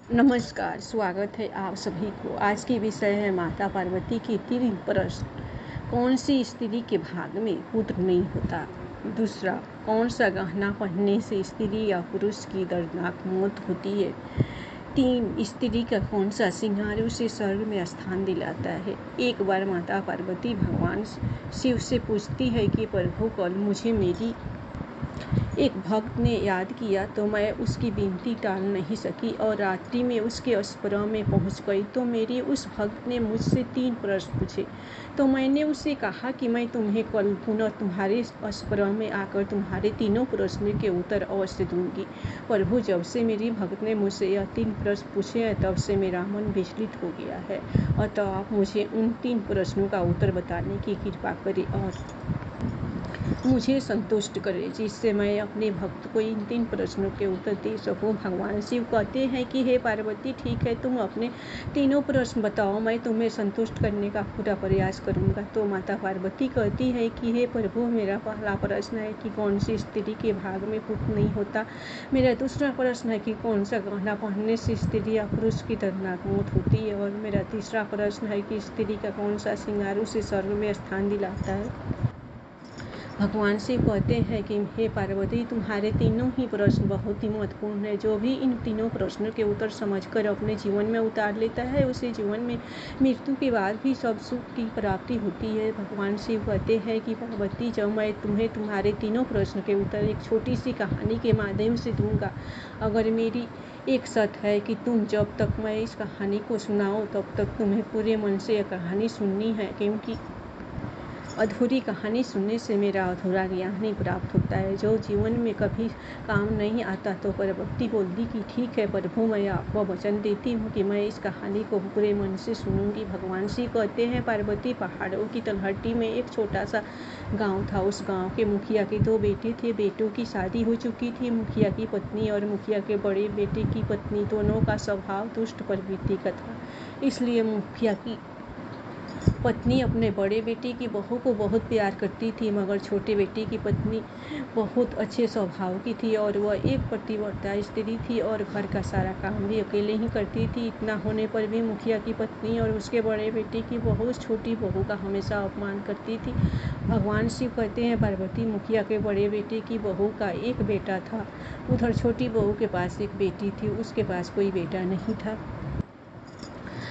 नमस्कार, स्वागत है आप सभी को। आज की विषय है माता पार्वती की 3 प्रश्न। कौन सी स्त्री के भाग में पुत्र नहीं होता? दूसरा, कौन सा गहना पहनने से स्त्री या पुरुष की दर्दनाक मौत होती है? 3, स्त्री का कौन सा श्रृंगार उसे स्वर्ग में स्थान दिलाता है? एक बार माता पार्वती भगवान शिव से पूछती है कि प्रभु, कल मुझे मेरी एक भक्त ने याद किया तो मैं उसकी विनती टाल नहीं सकी और रात्रि में उसके आश्रम में पहुंच गई। तो मेरे उस भक्त ने मुझसे 3 प्रश्न पूछे। तो मैंने उससे कहा कि मैं तुम्हें कल पुनः तुम्हारे आश्रम में आकर तुम्हारे तीनों प्रश्नों के उत्तर अवश्य दूंगी। प्रभु, जब से मेरी भक्त ने मुझसे यह 3 प्रश्न पूछे हैं तब से मेरा मन विचलित हो गया है। अतः आप मुझे उन 3 प्रश्नों का उत्तर बताने की कृपा करें और मुझे संतुष्ट करे, जिससे मैं अपने भक्त को इन 3 प्रश्नों के उत्तर दे सकूं। भगवान शिव कहते हैं कि हे पार्वती, ठीक है, तुम अपने तीनों प्रश्न बताओ, मैं तुम्हें संतुष्ट करने का पूरा प्रयास करूंगा। तो माता पार्वती कहती है कि हे प्रभु, मेरा पहला प्रश्न है कि कौन सी स्त्री के भाग में पुत्र नहीं होता। मेरा दूसरा प्रश्न है कि कौन सा गहना पहनने से स्त्री या पुरुष की दर्दनाक मौत होती है। और मेरा तीसरा प्रश्न है कि स्त्री का कौन सा श्रृंगार उसे स्वर्ग में स्थान दिलाता है। भगवान शिव कहते हैं कि हे पार्वती, तुम्हारे तीनों ही प्रश्न बहुत ही महत्वपूर्ण है। जो भी इन तीनों प्रश्नों के उत्तर समझकर अपने जीवन में उतार लेता है, उसे जीवन में मृत्यु के बाद भी सब सुख की प्राप्ति होती है। भगवान शिव कहते हैं कि पार्वती, जब मैं तुम्हें तुम्हारे तीनों प्रश्न के उत्तर एक छोटी सी कहानी के माध्यम से दूंगा। अगर मेरी एक शर्त है कि तुम जब तक मैं इस कहानी को सुनाओ तब तक तुम्हें पूरे मन से यह कहानी सुननी है, क्योंकि अधूरी कहानी सुनने से मेरा अधूरा ज्ञान ही प्राप्त होता है, जो जीवन में कभी काम नहीं आता। तो पार्वती बोली कि ठीक है प्रभु, मैं आपको वचन देती हूँ कि मैं इस कहानी को पूरे मन से सुनूंगी। भगवान शिव कहते हैं, पार्वती, पहाड़ों की तलहटी में एक छोटा सा गांव था। उस गांव के मुखिया के 2 बेटे थे। बेटों की शादी हो चुकी थी। मुखिया की पत्नी और मुखिया के बड़े बेटे की पत्नी दोनों का स्वभाव दुष्ट प्रवृत्ति का था। इसलिए मुखिया की पत्नी अपने बड़े बेटे की बहू को बहुत प्यार करती थी, मगर छोटे बेटे की पत्नी बहुत अच्छे स्वभाव की थी और वह एक पतिव्रता स्त्री थी और घर का सारा काम भी अकेले ही करती थी। इतना होने पर भी मुखिया की पत्नी और उसके बड़े बेटे की बहू छोटी बहू का हमेशा अपमान करती थी। भगवान शिव कहते हैं, पार्वती, मुखिया के बड़े बेटे की बहू का एक बेटा था। उधर छोटी बहू के पास एक बेटी थी, उसके पास कोई बेटा नहीं था।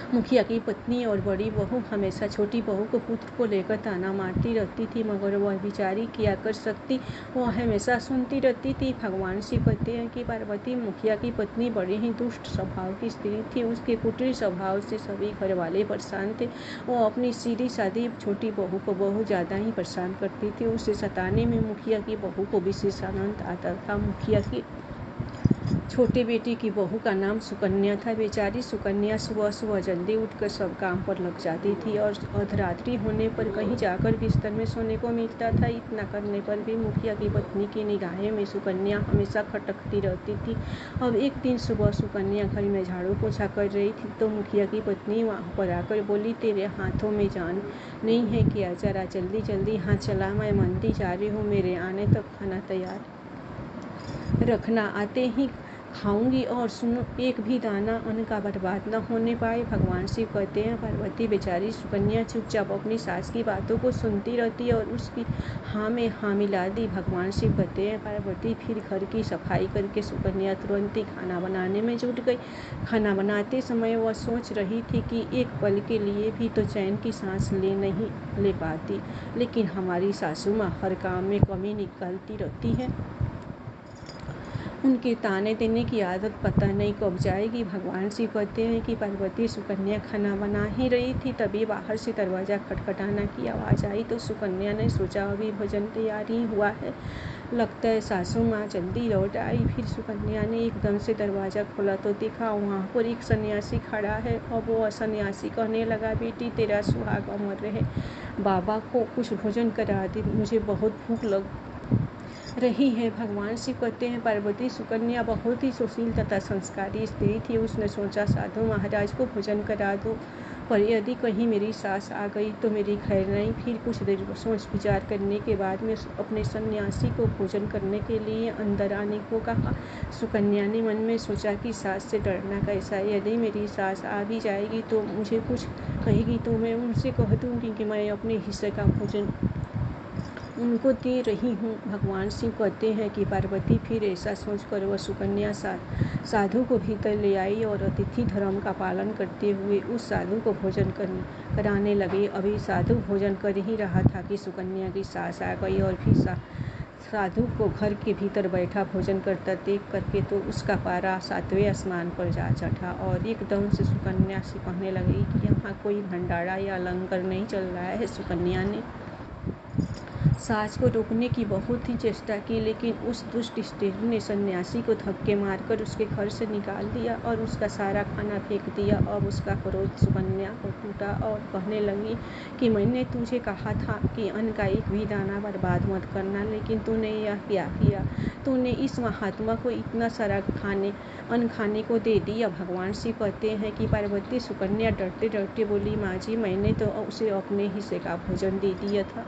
मुखिया की पत्नी और बड़ी बहू हमेशा छोटी बहू को पुत्र को लेकर ताना मारती रहती थी, मगर वह बेचारी क्या कर सकती, वह हमेशा सुनती रहती थी। भगवान शिव कहते हैं कि पार्वती, मुखिया की पत्नी बड़ी ही दुष्ट स्वभाव की स्त्री थी। उसके कुटिल स्वभाव से सभी घर वाले परेशान थे। वह अपनी सीधी सादी छोटी बहू को बहुत ज़्यादा ही परेशान करती थी। उसे सताने में मुखिया की बहू को विशेष आनंद आता था। मुखिया की छोटे बेटे की बहू का नाम सुकन्या था। बेचारी सुकन्या सुबह सुबह जल्दी उठकर सब काम पर लग जाती थी और अर्धरात्रि होने पर कहीं जाकर बिस्तर में सोने को मिलता था। इतना करने पर भी मुखिया की पत्नी की निगाहें में सुकन्या हमेशा खटकती रहती थी। अब एक दिन सुबह सुकन्या घर में झाड़ू पोछा कर रही थी तो मुखिया की पत्नी वहाँ पर आकर बोली, तेरे हाथों में जान नहीं है क्या? जरा जल्दी जल्दी हाथ चला, मैं मंदिर जा रही हूँ, मेरे आने तक खाना तैयार रखना, आते ही खाऊंगी। और सुनो, एक भी दाना अन्न का बर्बाद न होने पाए। भगवान शिव कहते हैं, पार्वती, बेचारी सुकन्या चुपचाप अपनी सास की बातों को सुनती रहती और उसकी हाँ में हाँ मिला दी। भगवान शिव कहते हैं, पार्वती, फिर घर की सफाई करके सुकन्या तुरंत ही खाना बनाने में जुट गई। खाना बनाते समय वह सोच रही थी कि एक पल के लिए भी तो चैन की सांस नहीं ले पाती, लेकिन हमारी सासू माँ हर काम में कमी निकालती रहती है। उनके ताने देने की आदत पता नहीं कब जाएगी। भगवान शिव कहते हैं कि पार्वती, सुकन्या खाना बना ही रही थी, तभी बाहर से दरवाज़ा खटखटाना की आवाज़ आई। तो सुकन्या ने सोचा अभी भोजन तैयार ही हुआ है, लगता है सासू माँ जल्दी लौट आई। फिर सुकन्या ने एकदम से दरवाज़ा खोला तो देखा वहाँ पर एक सन्यासी खड़ा है। अब वह सन्यासी कहने लगा, बेटी, तेरा सुहाग अमर रहे, बाबा को कुछ भोजन करा दे, मुझे बहुत भूख लग रही है। भगवान शिव कहते हैं पार्वती सुकन्या बहुत ही सुशील तथा संस्कारी स्त्री थी। उसने सोचा साधु महाराज को भोजन करा दूं, पर यदि कहीं मेरी सास आ गई तो मेरी खैर नहीं। फिर कुछ देर सोच विचार करने के बाद में अपने सन्यासी को भोजन करने के लिए अंदर आने को कहा। सुकन्या ने मन में सोचा कि सास से डरना कैसा, यदि मेरी सास आ भी जाएगी तो मुझे कुछ कहेगी तो मैं उनसे कह दूंगी कि मैं अपने हिस्से का भोजन उनको दे रही हूँ। भगवान शिव कहते हैं कि पार्वती फिर ऐसा सोचकर वह सुकन्या साधु को भीतर ले आई और अतिथि धर्म का पालन करते हुए उस साधु को भोजन कराने लगे। अभी साधु भोजन कर ही रहा था कि सुकन्या की सास आ गई और फिर साधु को घर के भीतर बैठा भोजन करता देख करके तो उसका पारा 7वें आसमान पर जा चढ़ा और एकदम से सुकन्या से कहने लगी कि यहाँ कोई भंडारा या लंगर नहीं चल रहा है। सुकन्या ने सास को रोकने की बहुत ही चेष्टा की, लेकिन उस दुष्ट स्त्री ने सन्यासी को धक्के मारकर उसके घर से निकाल दिया और उसका सारा खाना फेंक दिया। अब उसका क्रोध सुकन्या को टूटा और कहने लगी कि मैंने तुझे कहा था कि अन्न का एक भी दाना बर्बाद मत करना, लेकिन तूने यह क्या किया। तूने इस महात्मा को इतना सारा अन्न खाने को दे दिया। भगवान शिव कहते हैं कि पार्वती सुकन्या डरते डरते बोली, माँ जी मैंने तो उसे अपने हिस्से का भोजन दे दिया था,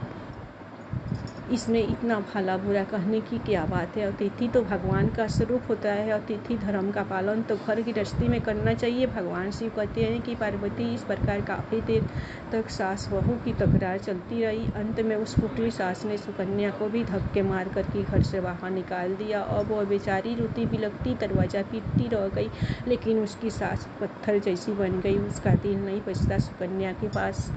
इसमें इतना भला बुरा कहने की क्या बात है। अतिथि तो भगवान का स्वरूप होता है। अतिथि धर्म का पालन तो घर गृहस्थी में करना चाहिए। भगवान शिव कहते हैं कि पार्वती इस प्रकार काफ़ी देर तक सास बहू की तकरार चलती रही। अंत में उस कुटिल सास ने सुकन्या को भी धक्के मार करके घर से बाहर निकाल दिया। अब वह बेचारी रोती बिलखती दरवाज़ा पीटती रह गई, लेकिन उसकी सास पत्थर जैसी बन गई। उसका दिल नहीं बचता। सुकन्या के पास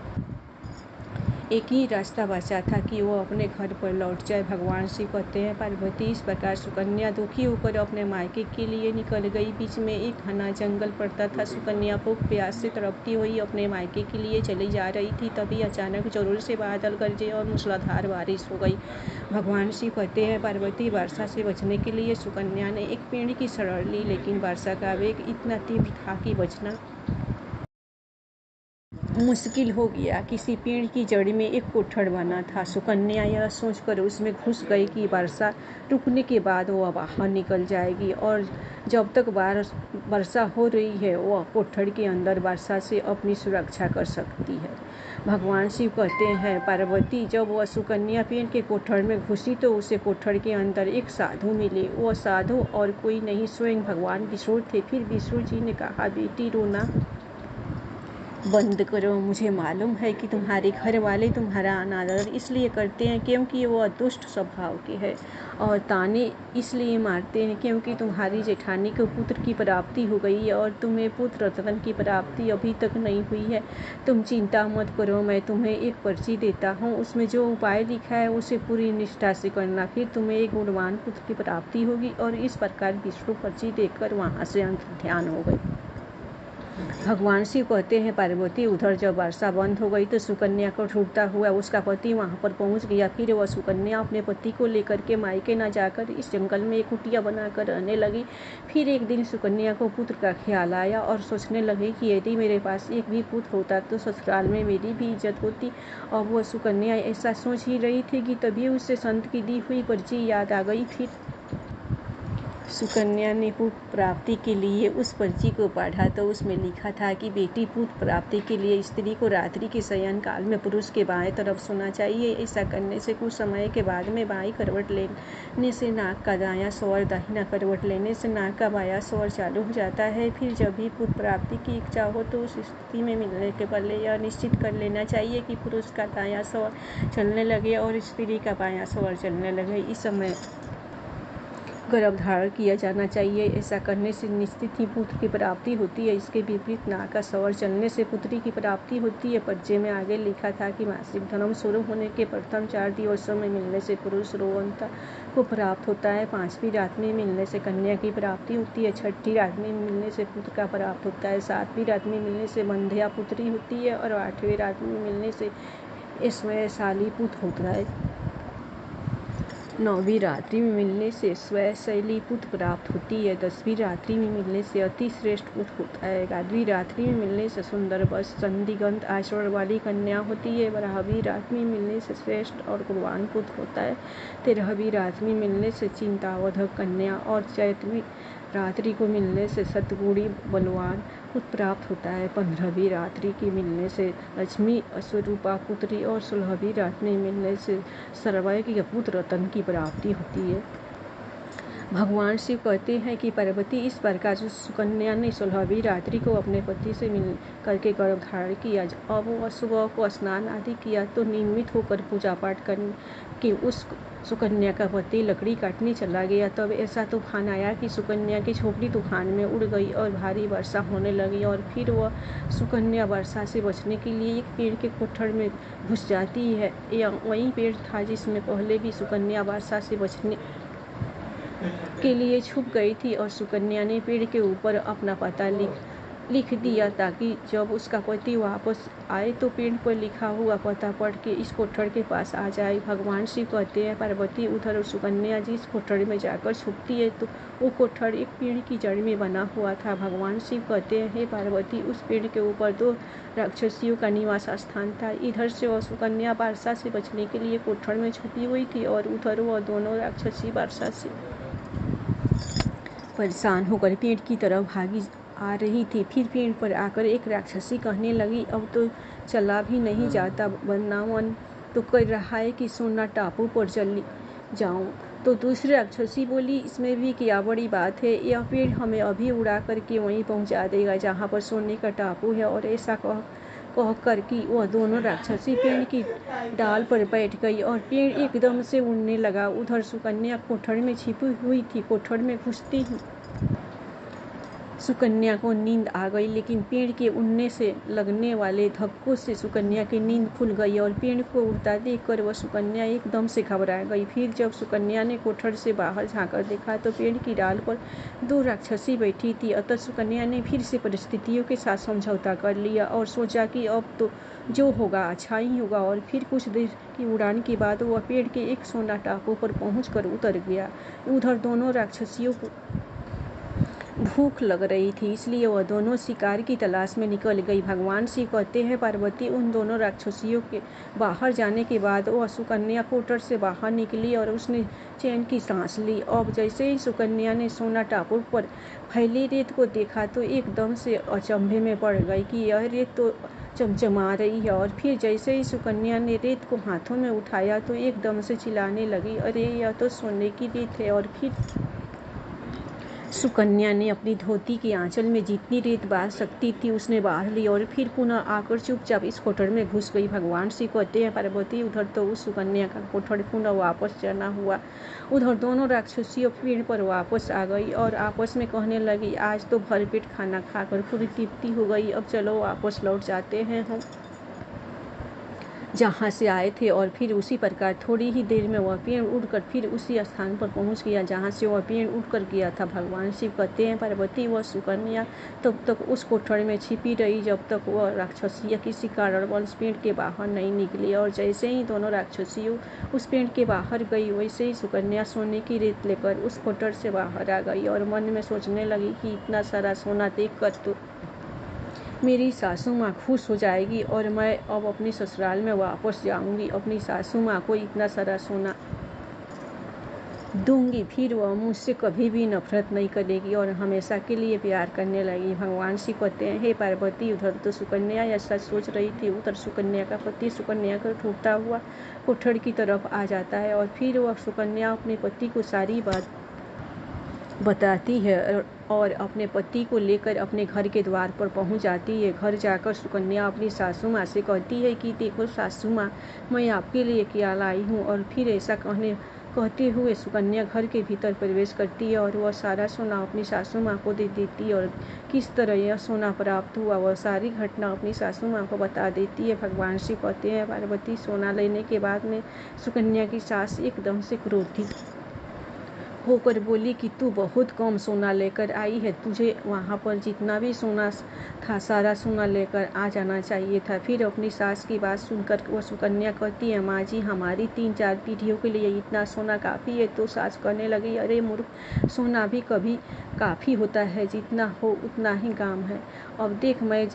एक ही रास्ता बचा था कि वो अपने घर पर लौट जाए। भगवान शिव कहते हैं पार्वती इस प्रकार सुकन्या दुखी होकर अपने मायके के लिए निकल गई। बीच में एक घना जंगल पड़ता था। सुकन्या भूख प्यास से तड़पती हुई अपने मायके के लिए चली जा रही थी। तभी अचानक जोर से बादल गरजे और मूसलाधार बारिश हो गई। भगवान शिव कहते हैं पार्वती वर्षा से बचने के लिए सुकन्या ने एक पेड़ की शरण ली, लेकिन वर्षा का वेग इतना तीव्र था कि बचना मुश्किल हो गया। किसी पेड़ की जड़ में एक कोठड़ बना था। सुकन्या यह सोचकर उसमें घुस गई कि वर्षा रुकने के बाद वह बाहर निकल जाएगी और जब तक वर्षा हो रही है वह कोठड़ के अंदर वर्षा से अपनी सुरक्षा कर सकती है। भगवान शिव कहते हैं पार्वती जब वह सुकन्या पेड़ के कोठड़ में घुसी तो उसे कोठड़ के अंदर एक साधु मिले। वह साधु और कोई नहीं स्वयं भगवान विष्णु थे। फिर विष्णु जी ने कहा, बेटी रोना बंद करो। मुझे मालूम है कि तुम्हारे घर वाले तुम्हारा अनादर इसलिए करते हैं क्योंकि वो दुष्ट स्वभाव के हैं, और ताने इसलिए मारते हैं क्योंकि तुम्हारी जेठानी को पुत्र की प्राप्ति हो गई है और तुम्हें पुत्र रत्न की प्राप्ति अभी तक नहीं हुई है। तुम चिंता मत करो, मैं तुम्हें एक पर्ची देता हूँ, उसमें जो उपाय लिखा है उसे पूरी निष्ठा से करना, फिर तुम्हें एक गुणवान पुत्र की प्राप्ति होगी। और इस प्रकार विष्णु पर्ची देखकर वहाँ से अंतर्ध्यान हो गई। भगवान शिव कहते हैं पार्वती उधर जब वर्षा बंद हो गई तो सुकन्या को ढूंढता हुआ उसका पति वहां पर पहुंच गया। फिर वह सुकन्या अपने पति को लेकर के मायके न जाकर इस जंगल में एक कुटिया बनाकर रहने लगी। फिर एक दिन सुकन्या को पुत्र का ख्याल आया और सोचने लगी कि यदि मेरे पास एक भी पुत्र होता तो ससुराल में मेरी भी इज्जत होती। और वह सुकन्या ऐसा सोच ही रही थी कि तभी उसे संत की दी हुई पर्ची याद आ गई। फिर सुकन्या ने पुत्र प्राप्ति के लिए उस पर्ची को पढ़ा तो उसमें लिखा था कि बेटी पुत्र प्राप्ति के लिए स्त्री को रात्रि के शयन काल में पुरुष के बाएं तरफ सोना चाहिए। ऐसा करने से कुछ समय के बाद में बाईं करवट लेने से नाक का दायां स्वर, दाहिना करवट लेने से नाक का बायां स्वर चालू हो जाता है। फिर जब भी पुत्र प्राप्ति की इच्छा हो तो उस स्थिति में मिलने के पहले यह निश्चित कर लेना चाहिए कि पुरुष का दायां स्वर चलने लगे और स्त्री का बायां स्वर चलने लगे। इस समय गर्भ धारण किया जाना चाहिए। ऐसा करने से निश्चित ही पुत्र की प्राप्ति होती है। इसके विपरीत नाक का स्वर चलने से पुत्री की प्राप्ति होती है। पर्चे में आगे लिखा था कि मासिक धर्म शुरू होने के प्रथम 4 दिवसों में मिलने से पुरुष रोवंता को प्राप्त होता है। 5वीं रात में मिलने से कन्या की प्राप्ति होती है। 6ठी रात में मिलने से पुत्र का प्राप्त होता है। 7वीं रात में मिलने से बंध्या पुत्री होती है और 8वीं रात में मिलने से ऐश्वर्यशाली पुत्र होता है। 9वीं रात्रि में मिलने से स्वशैली पुत्र प्राप्त होती है। 10वीं रात्रि में मिलने से अति श्रेष्ठ पुत्र होता है। 11वीं रात्रि में मिलने से सुंदर वस्त्र चंदीगंध आचरण वाली कन्या होती है। 12वीं रात्रि में मिलने से श्रेष्ठ और गुणवान पुत्र होता है। 13वीं रात्रि में मिलने से चिंतावर्धक कन्या और 14वीं रात्रि को मिलने से सतगुणी बलवान पुत्र प्राप्त होता है। 15वीं रात्रि के मिलने से लक्ष्मी स्वरूपा पुत्री और 16वीं रात्रि में मिलने से सर्वज्ञ पुत्र रतन की प्राप्ति होती है। भगवान शिव कहते हैं कि पार्वती इस प्रकार सुकन्या ने 16वीं रात्रि को अपने पति से मिल करके गर्भ धारण किया। अब वह सुबह को स्नान आदि किया तो नियमित होकर पूजा पाठ करने कि उस सुकन्या का पति लकड़ी काटने चला गया। तब ऐसा तूफान आया कि सुकन्या की झोपड़ी तूफान में उड़ गई और भारी वर्षा होने लगी। और फिर वह सुकन्या वर्षा से बचने के लिए एक पेड़ के कोठर में घुस जाती है। यह वही पेड़ था जिसमें पहले भी सुकन्या वर्षा से बचने के लिए छुप गई थी। और सुकन्या ने पेड़ के ऊपर अपना पता लिख दिया ताकि जब उसका पति वापस आए तो पेड़ पर लिखा हुआ पता पढ़ के इस कोठर के पास आ जाए। भगवान शिव कहते हैं पार्वती उधर सुकन्या जिस कोठर में जाकर छुपती है तो वो कोठर एक पेड़ की जड़ में बना हुआ था। भगवान शिव कहते हैं हे पार्वती उस पेड़ के ऊपर 2 राक्षसियों का निवास स्थान था। इधर से वह सुकन्या वर्षा से बचने के लिए कोठर में छुपी हुई थी और उधर वह दोनों राक्षसी वर्षा से परेशान होकर पेड़ की तरफ भागी आ रही थी। फिर पेड़ पर आकर एक राक्षसी कहने लगी अब तो चला भी नहीं जाता, वरना मन तो कर रहा है कि सोना टापू पर चली जाऊं। तो दूसरी राक्षसी बोली इसमें भी क्या बड़ी बात है, यह पेड़ हमें अभी उड़ा करके वहीं पहुंचा देगा जहां पर सोने का टापू है। और ऐसा कह कर कि वह दोनों राक्षसी पेड़ की डाल पर बैठ गई और पेड़ एकदम से उड़ने लगा। उधर सुकन्या कोठर में छिपी हुई थी। कोठर में घुसते ही सुकन्या को नींद आ गई, लेकिन पेड़ के उड़ने से लगने वाले धक्कों से सुकन्या की नींद खुल गई और पेड़ को उड़ता देखकर वह सुकन्या एकदम से घबरा गई। फिर जब सुकन्या ने कोठर से बाहर झांकर देखा तो पेड़ की डाल पर 2 राक्षसी बैठी थी। अतः सुकन्या ने फिर से परिस्थितियों के साथ समझौता कर लिया और सोचा कि अब तो जो होगा अच्छा ही होगा। और फिर कुछ देर की उड़ान के बाद वह पेड़ के एक सोना टापू पर पहुंचकर उतर गया। उधर दोनों राक्षसियों को भूख लग रही थी, इसलिए वह दोनों शिकार की तलाश में निकल गई। भगवान शिव कहते हैं पार्वती उन दोनों राक्षसियों के बाहर जाने के बाद वह सुकन्या कोठर से बाहर निकली और उसने चैन की सांस ली। अब जैसे ही सुकन्या ने सोना टापू पर फैली रेत को देखा तो एकदम से अचंभे में पड़ गई कि यह रेत तो चमचमा रही है। और फिर जैसे ही सुकन्या ने रेत को हाथों में उठाया तो एकदम से चिल्लाने लगी अरे यह तो सोने की रेत है। और फिर सुकन्या ने अपनी धोती के आंचल में जितनी रेत बांध सकती थी उसने बांध ली और फिर पुनः आकर चुपचाप इस कोठर में घुस गई। भगवान शिव कहते हैं पार्वती उधर तो उस सुकन्या का कोठर पुनः वापस जाना हुआ। उधर दोनों राक्षसियों पेड़ पर वापस आ गई और आपस में कहने लगी आज तो भरपेट खाना खाकर पूरी तृप्ति हो गई, अब चलो वापस लौट जाते हैं हम जहाँ से आए थे। और फिर उसी प्रकार थोड़ी ही देर में वह पेड़ उड़कर फिर उसी स्थान पर पहुँच गया जहाँ से वह पेड़ उड़कर गया था। भगवान शिव कहते हैं पार्वती वह सुकन्या तब तक उस कोठर में छिपी रही जब तक वह राक्षसियाँ किसी कारणवश पेड़ के बाहर नहीं निकली। और जैसे ही दोनों राक्षसियों उस पेड़ के बाहर गई वैसे ही सुकन्या सोने की रेत लेकर उस कोठर से बाहर आ गई और मन में सोचने लगी कि इतना सारा सोना देख कर तो मेरी सासू माँ खुश हो जाएगी और मैं अब अपने ससुराल में वापस जाऊंगी, अपनी सासू माँ को इतना सारा सोना दूंगी, फिर वह मुझसे कभी भी नफरत नहीं करेगी और हमेशा के लिए प्यार करने लगी। भगवान शिव कहते हैं हे पार्वती उधर तो सुकन्या ऐसा सोच रही थी, उधर सुकन्या का पति सुकन्या को ढूंढता हुआ कोठर की तरफ आ जाता है और फिर वह सुकन्या अपने पति को सारी बात बताती है और अपने पति को लेकर अपने घर के द्वार पर पहुंच जाती है। घर जाकर सुकन्या अपनी सासू माँ से कहती है कि देखो सासू माँ मैं आपके लिए क्या लाई हूँ। और फिर ऐसा कहते हुए सुकन्या घर के भीतर प्रवेश करती है और वह सारा सोना अपनी सासू माँ को दे देती है और किस तरह यह सोना प्राप्त हुआ वह सारी घटना अपनी सासू माँ को बता देती है। भगवान शिव कहते हैं पार्वती सोना लेने के बाद में सुकन्या की सास एकदम से क्रोधित होकर बोली कि तू बहुत कम सोना लेकर आई है, तुझे वहाँ पर जितना भी सोना था सारा सोना लेकर आ जाना चाहिए था। फिर अपनी सास की बात सुनकर वह सुकन्या कहती है, माँ जी हमारी 3-4 पीढ़ियों के लिए इतना सोना काफ़ी है। तो सास कहने लगी, अरे मूर्ख, सोना भी कभी काफ़ी होता है, जितना हो उतना ही काम है। अब देख मैं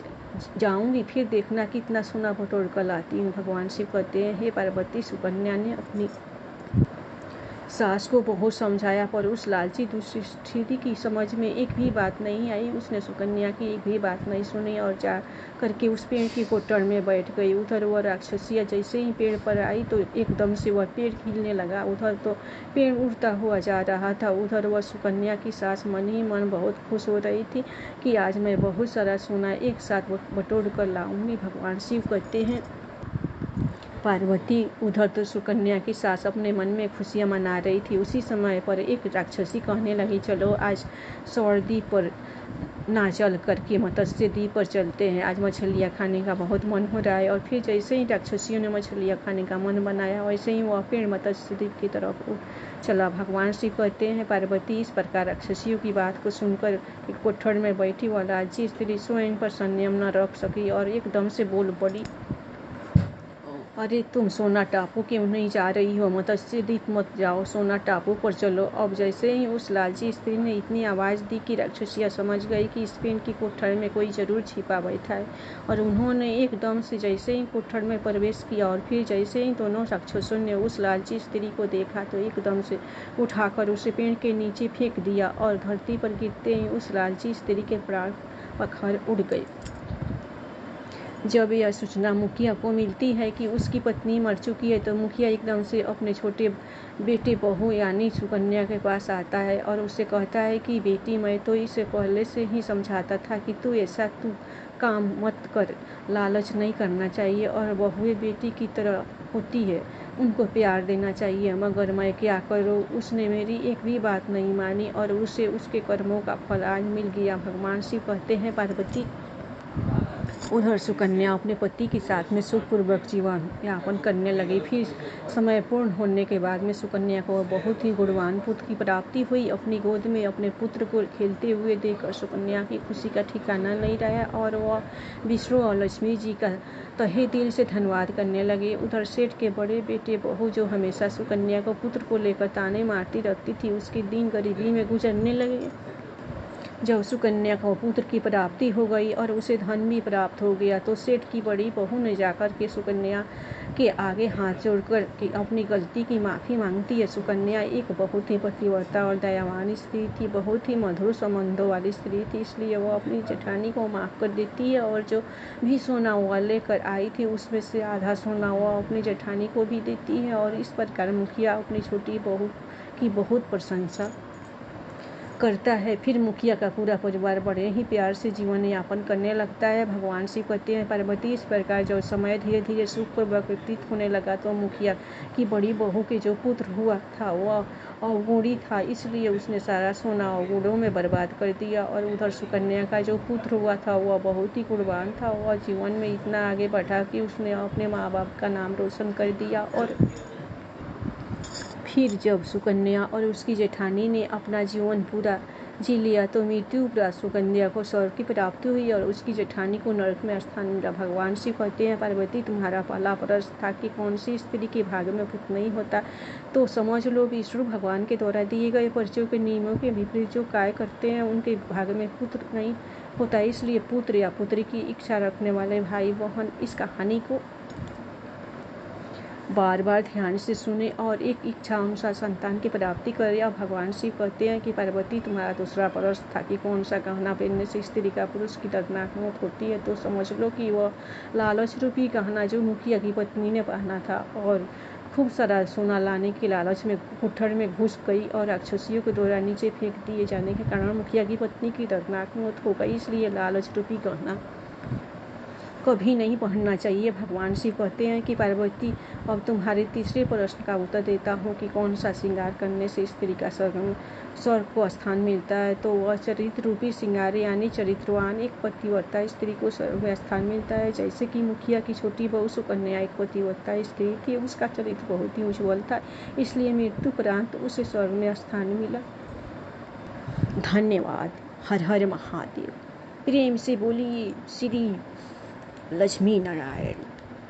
जाऊंगी, फिर देखना कितना सोना बटोर कर लाती हूँ। भगवान शिव कहते हैं, हे पार्वती, सुकन्या ने अपनी सास को बहुत समझाया पर उस लालची दुष्टि की समझ में एक भी बात नहीं आई। उसने सुकन्या की एक भी बात नहीं सुनी और जा करके उस पेड़ की कोटड़ में बैठ गई। उधर वह राक्षसिया जैसे ही पेड़ पर आई तो एकदम से वह पेड़ हिलने लगा। उधर तो पेड़ उड़ता हुआ जा रहा था, उधर वह सुकन्या की सास मन ही मन बहुत खुश हो रही थी कि आज मैं बहुत सारा सोना एक साथ बटोर कर लाऊंगी। भगवान शिव कहते हैं, पार्वती, उधर तो सुकन्या की सास अपने मन में खुशियां मना रही थी। उसी समय पर एक राक्षसी कहने लगी, चलो आज सौरद्वीप पर ना चल करके मत्स्य द्वीप पर चलते हैं, आज मछलियाँ खाने का बहुत मन हो रहा है। और फिर जैसे ही राक्षसियों ने मछलियाँ खाने का मन बनाया वैसे ही वह पेड़ मत्स्य द्वीप की तरफ चला। भगवान शिव कहते हैं, पार्वती, इस प्रकार राक्षसियों की बात को सुनकर एक कोठर में बैठी वह लालची स्त्री स्वयं पर संयम न रख सकी और एकदम से बोल पड़ी, अरे तुम सोना टापू क्यों नहीं जा रही हो? मत्स्य द्वीप मत जाओ, सोना टापू पर चलो। अब जैसे ही उस लालची स्त्री ने इतनी आवाज़ दी कि राक्षसिया समझ गई कि इस पेड़ की कोठर में कोई जरूर छिपा बैठा है और उन्होंने एकदम से जैसे ही कोठर में प्रवेश किया और फिर जैसे ही दोनों राक्षसों ने उस लालची स्त्री को देखा तो एकदम से उठाकर उसे पेड़ के नीचे फेंक दिया और धरती पर गिरते ही उस लालची स्त्री के प्राण पखार उड़ गए। जब यह सूचना मुखिया को मिलती है कि उसकी पत्नी मर चुकी है तो मुखिया एकदम से अपने छोटे बेटे बहू यानी सुकन्या के पास आता है और उससे कहता है कि बेटी, मैं तो इसे पहले से ही समझाता था कि तू ऐसा काम मत कर, लालच नहीं करना चाहिए और बहुएं बेटी की तरह होती है, उनको प्यार देना चाहिए, मगर मैं क्या करूँ, उसने मेरी एक भी बात नहीं मानी और उसे उसके कर्मों का फल आज मिल गया। भगवान शिव कहते हैं, पार्वती, उधर सुकन्या अपने पति के साथ में सुखपूर्वक जीवन यापन करने लगी। फिर समय पूर्ण होने के बाद में सुकन्या को बहुत ही गुणवान पुत्र की प्राप्ति हुई। अपनी गोद में अपने पुत्र को खेलते हुए देखकर सुकन्या की खुशी का ठिकाना नहीं रहा और वह विष्णु और लक्ष्मी जी का तहे दिल से धन्यवाद करने लगे। उधर सेठ के बड़े बेटे बहू जो हमेशा सुकन्या को पुत्र को लेकर ताने मारती रहती थी, उसके दिन गरीबी में गुजरने लगे। जब सुकन्या को पुत्र की प्राप्ति हो गई और उसे धन भी प्राप्त हो गया तो सेठ की बड़ी बहू ने जाकर के सुकन्या के आगे हाथ जोड़कर कि अपनी गलती की माफ़ी मांगती है। सुकन्या एक बहुत ही पतिव्रता और दयावान स्त्री थी, बहुत ही मधुर संबंधों वाली स्त्री थी, इसलिए वह अपनी जेठानी को माफ़ कर देती है और जो भी सोना वह लेकर आई थी उसमें से आधा सोना वह अपनी जेठानी को भी देती है और इस प्रकार मुखिया अपनी छोटी बहू की बहुत प्रशंसा करता है। फिर मुखिया का पूरा परिवार बड़े ही प्यार से जीवन यापन करने लगता है। भगवान शिव कहते हैं, पार्वती, इस प्रकार जब समय धीरे धीरे सुखपूर्वक व्यतीत होने लगा तो मुखिया की बड़ी बहू के जो पुत्र हुआ था वह अवगुणी था, इसलिए उसने सारा सोना अवगुणों में बर्बाद कर दिया। और उधर सुकन्या का जो पुत्र हुआ था वह बहुत ही गुणवान था, वह जीवन में इतना आगे बढ़ा कि उसने अपने माँ बाप का नाम रोशन कर दिया। और फिर जब सुकन्या और उसकी जेठानी ने अपना जीवन पूरा जी लिया तो मृत्यु उपरांत सुकन्या को स्वर्ग की प्राप्ति हुई और उसकी जेठानी को नरक में स्थान मिला। भगवान शिव कहते हैं, पार्वती, तुम्हारा पहला प्रश्न था कि कौन सी स्त्री के भाग्य में पुत्र नहीं होता, तो समझ लो विष्णु भगवान के द्वारा दिए गए पर्चों के नियमों के विपरीत जो कार्य करते हैं उनके भाग्य में पुत्र नहीं होता। इसलिए पुत्र या पुत्री की इच्छा रखने वाले भाई बहन इस कहानी को बार बार ध्यान से सुने और एक इच्छा अनुसार संतान की प्राप्ति करे। अब भगवान शिव कहते हैं कि पार्वती, तुम्हारा दूसरा प्रश्न था कि कौन सा गहना पहनने से स्त्री का पुरुष की दर्दनाक मौत होती है, तो समझ लो कि वह लालच रूपी गहना जो मुखिया की पत्नी ने पहना था और खूब सारा सोना लाने के लालच में कोठर में घुस गई और राक्षसियों के द्वारा नीचे फेंक दिए जाने के कारण मुखिया की पत्नी की दर्दनाक मौत हो गई, इसलिए लालच रूपी गहना कभी नहीं पहनना चाहिए। भगवान शिव कहते हैं कि पार्वती, अब तुम्हारे तीसरे प्रश्न का उत्तर देता हूँ कि कौन सा श्रृंगार करने से स्त्री का स्वर्ग को स्थान मिलता है। तो वह चरित्र रूपी श्रृंगार यानी चरित्रवान एक पतिव्रता स्त्री को स्वर्ग में स्थान मिलता है। जैसे कि मुखिया की छोटी बहू सुकन्या एक पतिव्रता स्त्री थी, उसका चरित्र बहुत ही उज्ज्वल था, इसलिए मृत्यु उपरांत उसे स्वर्ग में स्थान मिला। धन्यवाद। हर हर महादेव। प्रेम से बोलिए श्री लक्ष्मी नारायण।